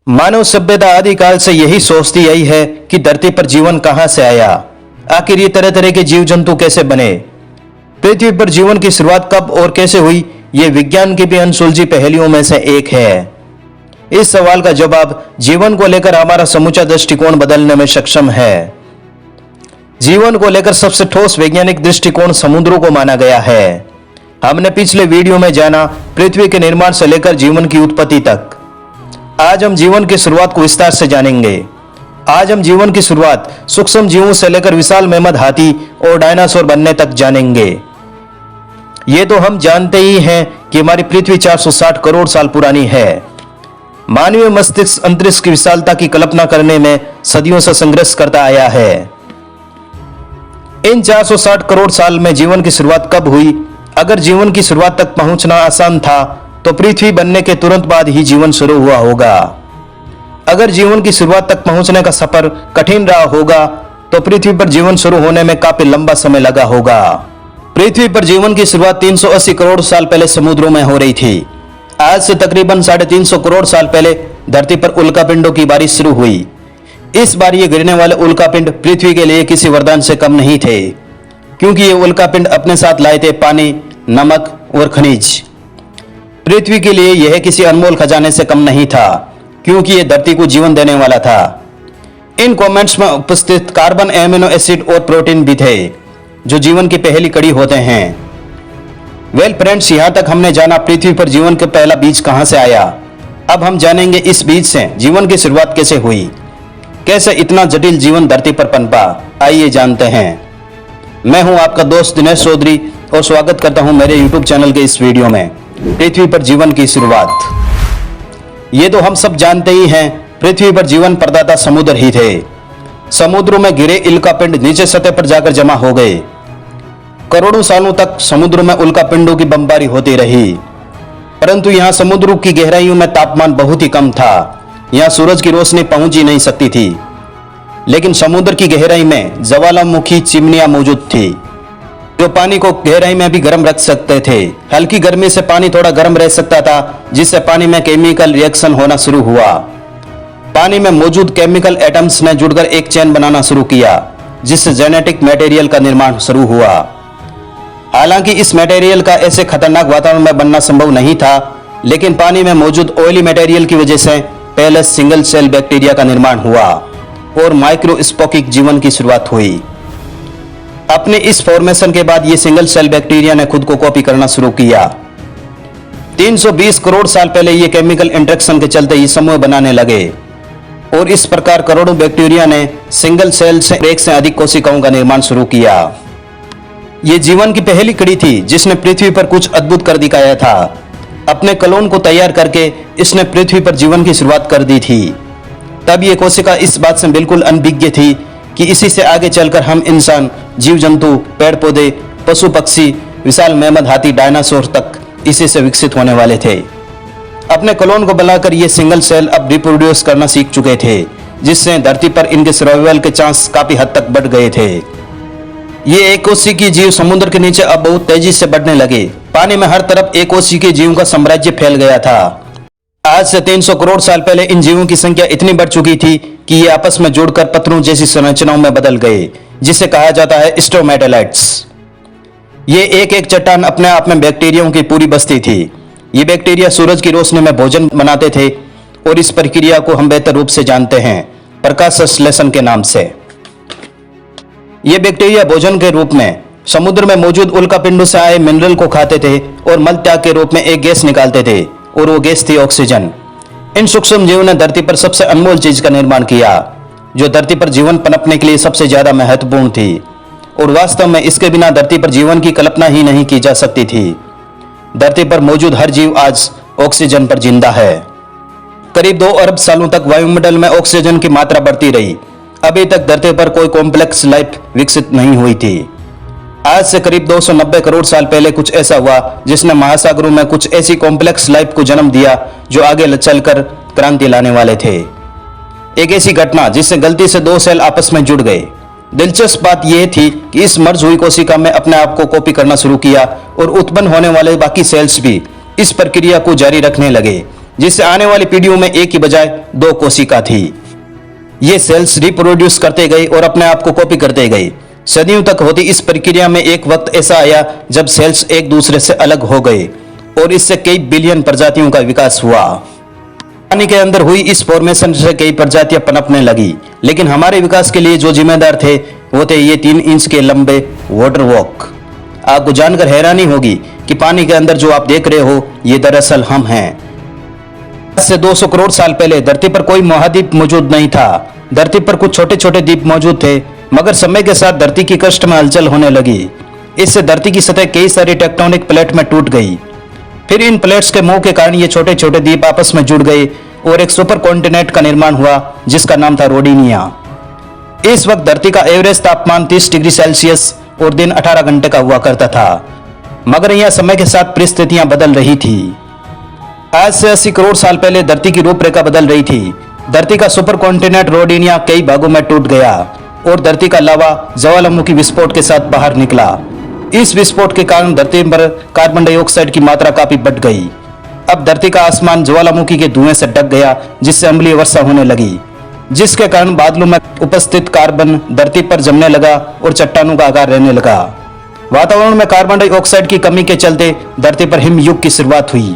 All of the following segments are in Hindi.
मानव सभ्यता आदिकाल से यही सोचती आई है कि धरती पर जीवन कहां से आया, आखिर ये तरह तरह के जीव जंतु कैसे बने, पृथ्वी पर जीवन की शुरुआत कब और कैसे हुई, ये विज्ञान की भी अनसुलझी पहेलियों में से एक है। इस सवाल का जवाब जीवन को लेकर हमारा समूचा दृष्टिकोण बदलने में सक्षम है। जीवन को लेकर सबसे ठोस वैज्ञानिक दृष्टिकोण समुद्रों को माना गया है। हमने पिछले वीडियो में जाना पृथ्वी के निर्माण से लेकर जीवन की उत्पत्ति तक। आज हम जीवन की शुरुआत को विस्तार से जानेंगे। आज हम जीवन की शुरुआत सूक्ष्म जीवों से लेकर विशाल मेमन हाथी और डायनासोर बनने तक जानेंगे। ये तो हम जानते ही हैं कि हमारी पृथ्वी 460 करोड़ साल पुरानी है। मानवीय मस्तिष्क अंतरिक्ष की विशालता की कल्पना करने में सदियों से संघर्ष करता आया है। इन 460 करोड़ साल में जीवन की शुरुआत कब हुई? अगर जीवन की शुरुआत तक पहुंचना आसान था तो पृथ्वी बनने के तुरंत बाद ही जीवन शुरू हुआ होगा। अगर जीवन की शुरुआत तक पहुंचने का सफर कठिन रहा होगा तो पृथ्वी पर जीवन शुरू होने में काफी लंबा समय लगा होगा। पृथ्वी पर जीवन की शुरुआत 380 करोड़ साल पहले समुद्रों में हो रही थी। आज से तकरीबन 350 करोड़ साल पहले धरती पर उल्कापिंडों की बारिश शुरू हुई। इस बार ये गिरने वाले उल्कापिंड पृथ्वी के लिए किसी वरदान से कम नहीं थे, क्योंकि ये उल्कापिंड अपने साथ लाए थे पानी, नमक और खनिज। पृथ्वी के लिए यह किसी अनमोल खजाने से कम नहीं था, क्योंकि यह धरती को जीवन देने वाला था। इन कमेंट्स में उपस्थित कार्बन, एमिनो एसिड और प्रोटीन भी थे, जो जीवन की पहली कड़ी होते हैं। वेल फ्रेंड्स, यहां तक हमने जाना पृथ्वी पर जीवन का पहला बीज कहां से आया। अब हम जानेंगे इस बीज से जीवन की शुरुआत कैसे हुई, कैसे इतना जटिल जीवन धरती पर पनपा। आइए जानते हैं। मैं हूं आपका दोस्त दिनेश चौधरी और स्वागत करता हूं मेरे YouTube चैनल के इस वीडियो में, पृथ्वी पर जीवन की शुरुआत। ये तो हम सब जानते ही हैं, पृथ्वी पर जीवन प्रदाता समुद्र ही थे। समुद्रों में गिरे उल्कापिंड नीचे सतह पर जाकर जमा हो गए। करोड़ों सालों तक समुद्र में उल्कापिंडों की बमबारी होती रही, परंतु यहाँ समुद्रों की गहराइयों में तापमान बहुत ही कम था। यहाँ सूरज की रोशनी पहुंच ही नहीं सकती थी, लेकिन समुद्र की गहराई में ज्वालामुखी चिमनियां मौजूद थी, जो पानी को गहराई में भी गर्म रख सकते थे। हल्की गर्मी से पानी थोड़ा गर्म रह सकता था, जिससे पानी में केमिकल रिएक्शन होना शुरू हुआ। पानी में मौजूद केमिकल एटम्स ने जुड़कर एक चेन बनाना शुरू किया, जिससे जेनेटिक मटेरियल का निर्माण शुरू हुआ। हालांकि इस मटेरियल का ऐसे खतरनाक वातावरण में बनना संभव नहीं था, लेकिन पानी में मौजूद ऑयली मटेरियल की वजह से पहले सिंगल सेल बैक्टीरिया का निर्माण हुआ और माइक्रोस्कोपिक जीवन की शुरुआत हुई। अपने इस फॉर्मेशन के बाद ये सिंगल सेल बैक्टीरिया ने खुद को कॉपी करना शुरू किया। 320 करोड़ साल पहले ये केमिकल इंटरेक्शन के चलते ये समूह बनाने लगे और इस प्रकार करोड़ों बैक्टीरिया ने सिंगल सेल से एक से अधिक कोशिकाओं का निर्माण शुरू किया। ये जीवन की पहली कड़ी थी, जिसने पृथ्वी पर कुछ अद्भुत कर दिखाया था। अपने क्लोन को तैयार करके इसने पृथ्वी पर जीवन की शुरुआत कर दी थी। तब ये कोशिका इस बात से बिल्कुल अनभिज्ञ थी कि इसी से आगे चलकर हम इंसान, जीव जंतु, पेड़ पौधे, पशु पक्षी, विशाल मेमन हाथी, डायनासोर तक इसी से विकसित होने वाले थे। अपने क्लोन को बनाकर ये सिंगल सेल अब रिप्रोड्यूस करना सीख चुके थे, जिससे धरती पर इनके सर्वाइवल के चांस काफी हद तक बढ़ गए थे। ये एक कोशिकीय जीव समुद्र के नीचे अब बहुत तेजी से बढ़ने लगे। पानी में हर तरफ एक कोशिकीय जीवों का साम्राज्य फैल गया था। आज से 300 करोड़ साल पहले इन जीवों की संख्या इतनी बढ़ चुकी थी कि ये आपस में जुड़कर पत्थरों जैसी संरचनाओं में बदल गए, जिसे कहा जाता है स्ट्रोमेटालाइट्स। ये एक एक चट्टान अपने आप में बैक्टीरियाओं की पूरी बस्ती थी। ये बैक्टीरिया सूरज की रोशनी में भोजन बनाते थे और इस प्रक्रिया को हम बेहतर रूप से जानते हैं प्रकाश संश्लेषण के नाम से। ये बैक्टीरिया भोजन के रूप में समुद्र में मौजूद उल्कापिंडों से आए मिनरल को खाते थे और मल त्याग के रूप में एक गैस निकालते थे, और वो गैस थी ऑक्सीजन। इन सूक्ष्म जीवों ने धरती पर सबसे अनमोल चीज का निर्माण किया, जो धरती पर जीवन पनपने के लिए सबसे ज्यादा महत्वपूर्ण थी, और वास्तव में इसके बिना धरती पर जीवन की कल्पना ही नहीं की जा सकती थी। धरती पर मौजूद हर जीव आज ऑक्सीजन पर जिंदा है। करीब 2 अरब सालों तक वायुमंडल में ऑक्सीजन की मात्रा बढ़ती रही। अभी तक धरती पर कोई कॉम्प्लेक्स लाइफ विकसित नहीं हुई थी। आज से करीब 290 करोड़ साल पहले कुछ ऐसा हुआ जिसने महासागरों में कुछ ऐसी कॉम्प्लेक्स लाइफ को जन्म दिया जो आगे चलकर क्रांति लाने वाले थे। एक ऐसी घटना जिससे गलती से 2 सेल आपस में जुड़ गए। दिलचस्प बात यह थी कि इस मर्ज हुई कोशिका में अपने आप को कॉपी करना शुरू किया और उत्पन्न होने वाले बाकी सेल्स भी इस प्रक्रिया को जारी रखने लगे, जिससे आने वाली पीढ़ियों में एक की बजाय 2 कोशिका थी। ये सेल्स रिप्रोड्यूस करते गए और अपने आप को कॉपी करते गए। सदियों तक होती इस प्रक्रिया में एक वक्त ऐसा आया जब सेल्स एक दूसरे से अलग हो गए और इससे कई बिलियन प्रजातियों का विकास हुआ। पानी के अंदर हुई इस फॉर्मेशन से कई प्रजातियां पनपने लगी, लेकिन हमारे विकास के लिए जो जिम्मेदार थे वो थे ये 3 इंच के लंबे वाटर वॉक। आपको जानकर हैरानी होगी कि पानी के अंदर जो आप देख रहे हो ये दरअसल हम हैं। आज से 200 करोड़ साल पहले धरती पर कोई महाद्वीप मौजूद नहीं था। धरती पर कुछ छोटे छोटे द्वीप मौजूद थे, मगर समय के साथ धरती की क्रस्ट में हलचल होने लगी। इससे धरती की सतह कई सारी टेक्टोनिक प्लेट में टूट गई। फिर इन प्लेट्स के मुंह के कारण ये छोटे छोटे द्वीप आपस में जुड़ गए और एक सुपर कॉन्टिनेंट का निर्माण हुआ जिसका नाम था रोडिनिया। इस वक्त धरती का एवरेज तापमान 30 डिग्री सेल्सियस और दिन 18 घंटे का हुआ करता था, मगर यह समय के साथ परिस्थितियां बदल रही थी। आज से 80 करोड़ साल पहले धरती की रूपरेखा बदल रही थी। धरती का सुपर कॉन्टिनेंट रोडिनिया कई भागों में टूट गया और धरती का लावा ज्वालामुखी विस्फोट के साथ बाहर निकला। इस विस्फोट के कारण धरती पर कार्बन डाइऑक्साइड की मात्रा काफी बढ़ गई। अब धरती का आसमान ज्वालामुखी के धुएं से ढक गया, जिससे अम्लीय वर्षा होने लगी, जिसके कारण बादलों में उपस्थित कार्बन धरती पर जमने लगा और चट्टानों का आकार रहने लगा। वातावरण में कार्बन डाइऑक्साइड की कमी के चलते धरती पर हिमयुग की शुरुआत हुई।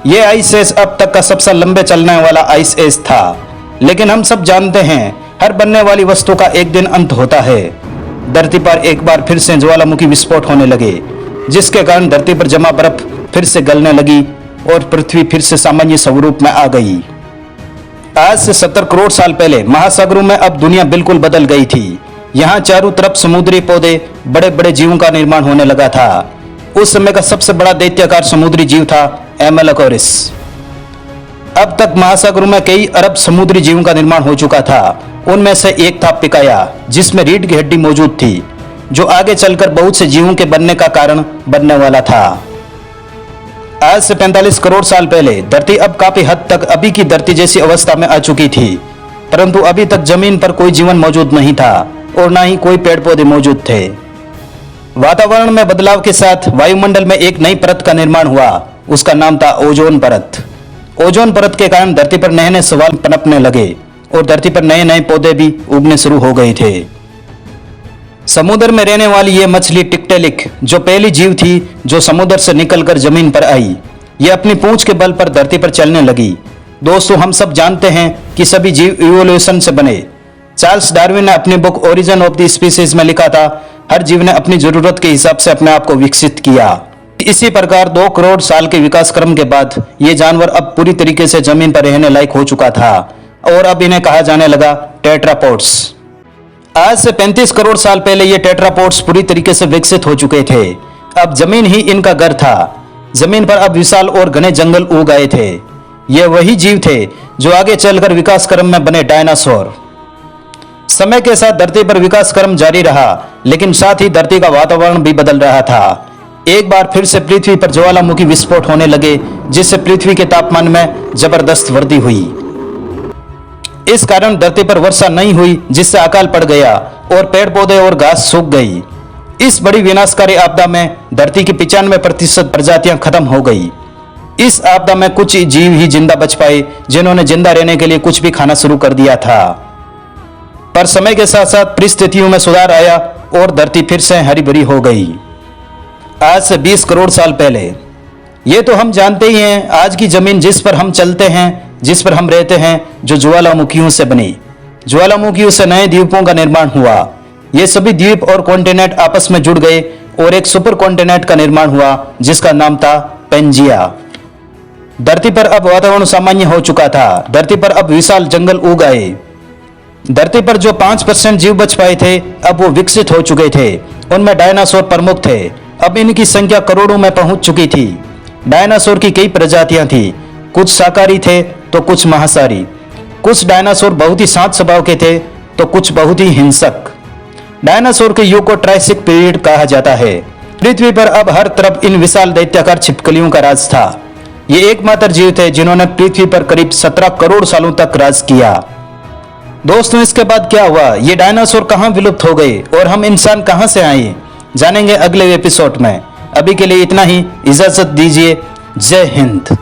यह आइस एज अब तक का सबसे लंबे चलने वाला आइस एज था, लेकिन हम सब जानते हैं हर बनने वाली वस्तु का एक दिन अंत होता है। धरती पर एक बार फिर से ज्वालामुखी विस्फोट होने लगे, जिसके कारण धरती पर जमा बर्फ फिर से गलने लगी और पृथ्वी फिर से सामान्य स्वरूप में आ गई। आज से 70 करोड़ साल पहले महासागरों में अब दुनिया बिल्कुल बदल गई थी। यहाँ चारों तरफ समुद्री पौधे, बड़े बड़े जीवों का निर्माण होने लगा था। उस समय का सबसे बड़ा दैत्याकार समुद्री जीव था एमेलोकोरिस। अब तक महासागरों में कई अरब समुद्री जीवों का निर्माण हो चुका था। उनमें से एक था पिकाया, जिसमें रीढ़ की हड्डी मौजूद थी, जो आगे चलकर बहुत से जीवों के बनने का कारण बनने वाला था। आज से 45 करोड़ साल पहले धरती अब काफी हद तक अभी की धरती जैसी अवस्था में आ चुकी थी, परंतु अभी तक जमीन पर कोई जीवन मौजूद नहीं था और ना ही कोई पेड़ पौधे मौजूद थे। वातावरण में बदलाव के साथ वायुमंडल में एक नई परत का निर्माण हुआ। उसका नाम था ओजोन परत। ओजोन परत के कारण धरती पर नए नए सवाल पनपने लगे और धरती पर नए नए पौधे भी उगने शुरू हो गए थे। समुद्र में रहने वाली ये मछली टिक्टेलिक, जो पहली जीव थी जो समुद्र से निकलकर जमीन पर आई, ये अपनी पूंछ के बल पर धरती पर चलने लगी। दोस्तों, हम सब जानते हैं कि सभी जीव इवोल्यूशन से बने। चार्ल्स डार्विन ने अपनी book origin of the species में लिखा था, हर जीव ने अपनी जरूरत के हिसाब से अपने आप को विकसित किया। इसी प्रकार 2 करोड़ साल के विकास क्रम के बाद ये जानवर अब पूरी तरीके से जमीन पर रहने लायक हो चुका था और अब इन्हें कहा जाने लगा टेट्रापोड्स। आज से 35 करोड़ साल पहले ये टेट्रापोड्स पूरी तरीके से विकसित हो चुके थे। अब जमीन ही इनका घर था। जमीन पर अब विशाल और घने जंगल उग आए थे। ये वही जीव थे जो आगे चलकर विकास क्रम में बने डायनासोर। समय के साथ धरती पर विकास क्रम जारी रहा, लेकिन साथ ही धरती का वातावरण भी बदल रहा था। एक बार फिर से पृथ्वी पर ज्वालामुखी विस्फोट होने लगे, जिससे पृथ्वी के तापमान में जबरदस्त वृद्धि हुई। इस कारण धरती पर वर्षा नहीं हुई, जिससे अकाल पड़ गया और पेड़ पौधे और घास सूख गई। इस बड़ी विनाशकारी आपदा में धरती की 95% प्रजातियां खत्म हो गई। इस आपदा में कुछ जीव ही जिंदा बच पाए, जिन्होंने जिंदा रहने के लिए कुछ भी खाना शुरू कर दिया था। पर समय के साथ साथ परिस्थितियों में सुधार आया और धरती फिर से हरी भरी हो गई। आज से 20 करोड़ साल पहले, ये तो हम जानते ही हैं, आज की जमीन जिस पर हम चलते हैं, जिस पर हम रहते हैं, जो ज्वालामुखियों से बनी। ज्वालामुखियों से नए द्वीपों का निर्माण हुआ। ये सभी द्वीप और कॉन्टिनेंट आपस में जुड़ गए और एक सुपर कॉन्टिनेंट का निर्माण हुआ, जिसका नाम था पेंजिया। धरती पर अब वातावरण सामान्य हो चुका था। धरती पर अब विशाल जंगल उग आए। धरती पर जो 5% जीव बच पाए थे, अब वो विकसित हो चुके थे। उनमें डायनासोर प्रमुख थे। अब इनकी संख्या करोड़ों में पहुंच चुकी थी। डायनासोर की कई प्रजातियां थी, कुछ शाकाहारी थे तो कुछ मांसाहारी। कुछ डायनासोर बहुत ही शांत स्वभाव के थे तो कुछ बहुत ही हिंसक। डायनासोर के युग को ट्रायसिक पीरियड कहा जाता है। पृथ्वी पर अब हर तरफ इन विशाल दैत्याकार छिपकलियों का राज था। ये एकमात्र जीव थे जिन्होंने पृथ्वी पर करीब 17 करोड़ सालों तक राज किया। दोस्तों, इसके बाद क्या हुआ? ये डायनासोर कहां विलुप्त हो गए और हम इंसान कहां से आए, जानेंगे अगले एपिसोड में। अभी के लिए इतना ही, इजाजत दीजिए। जय हिंद।